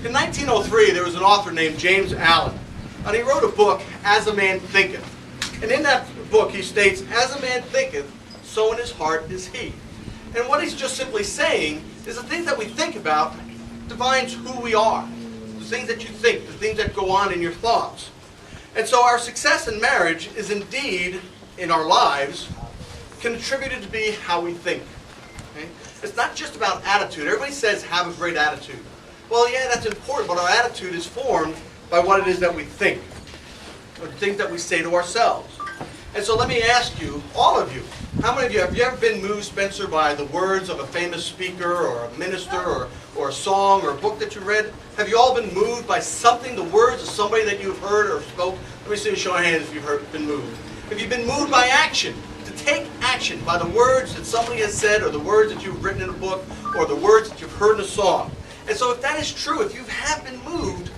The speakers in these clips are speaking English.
In 1903, there was an author named James Allen, and he wrote a book, As a Man Thinketh. And in that book, he states, as a man thinketh, so in his heart is he. And what he's just simply saying is the things that we think about defines who we are. The things that you think, the things that go on in your thoughts. And so our success in marriage is indeed, in our lives, contributed to be how we think. Okay? It's not just about attitude. Everybody says have a great attitude. Well, yeah, that's important, but our attitude is formed by what it is that we think, or the things that we say to ourselves. And so let me ask you, all of you, how many of you, have you ever been moved, Spencer, by the words of a famous speaker or a minister or a song or a book that you read? Have you all been moved by something, the words of somebody that you've heard or spoke? Let me see a show of hands if you've been moved. Have you been moved by action? To take action by the words that somebody has said or the words that you've written in a book or the words that you've heard in a song? And so if that is true, if you have been moved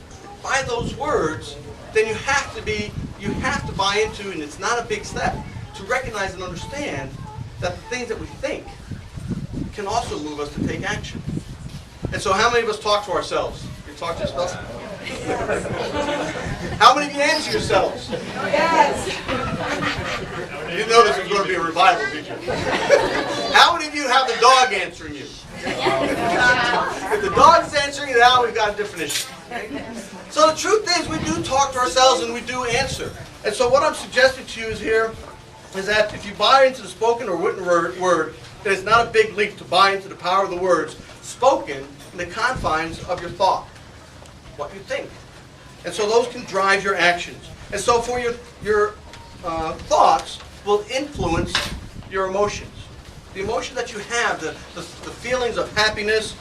by those words, then you have to buy into, and it's not a big step, to recognize and understand that the things that we think can also move us to take action. And so how many of us talk to ourselves? You talk to yourselves? How many of you answer yourselves? Yes. You didn't know this was going to be a revival, did you? How many of you have the dog answering you? If the dog's answering you now, we've got a different issue. So the truth is, we do talk to ourselves and we do answer. And so what I'm suggesting to you is that if you buy into the spoken or written word, then it's not a big leap to buy into the power of the words spoken in the confines of your thought, what you think. And so those can drive your actions. And so for your thoughts will influence your emotions. The emotion that you have, the feelings of happiness,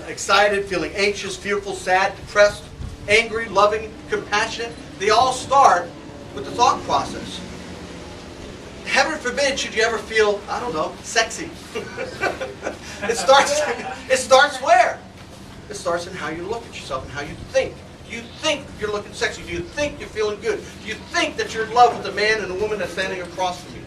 excited, feeling anxious, fearful, sad, depressed, angry, loving, compassionate, they all start with the thought process. Heaven forbid should you ever feel, I don't know, sexy. It starts where? It starts in how you look at yourself and how you think. Do you think you're looking sexy? Do you think you're feeling good? Do you think that you're in love with the man and the woman that's standing across from you?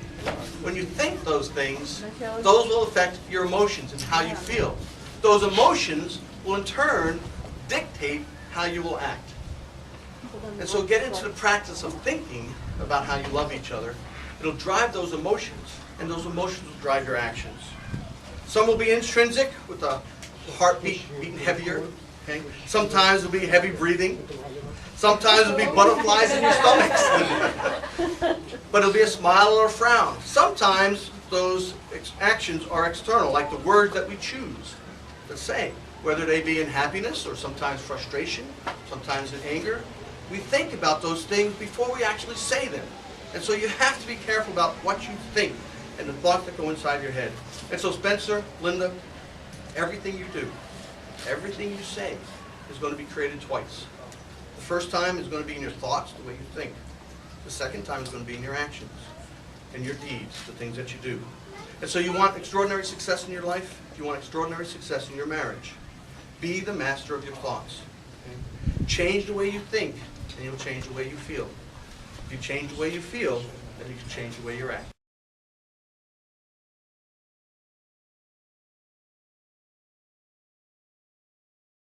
When you think those things, those will affect your emotions and how you feel. Those emotions will in turn dictate how you will act. And so get into the practice of thinking about how you love each other. It'll drive those emotions, and those emotions will drive your actions. Some will be intrinsic, with the heartbeat beating heavier. Okay? Sometimes it'll be heavy breathing. Sometimes it'll be butterflies in your stomachs. But it'll be a smile or a frown. Sometimes those actions are external, like the words that we choose to say, whether they be in happiness or sometimes frustration, sometimes in anger. We think about those things before we actually say them. And so you have to be careful about what you think and the thoughts that go inside your head. And so Spencer, Linda, everything you do, everything you say is going to be created twice. The first time is going to be in your thoughts, the way you think. The second time is going to be in your actions and your deeds, the things that you do. And so you want extraordinary success in your life? You want extraordinary success in your marriage? Be the master of your thoughts. Okay? Change the way you think, and you'll change the way you feel. If you change the way you feel, then you can change the way you act.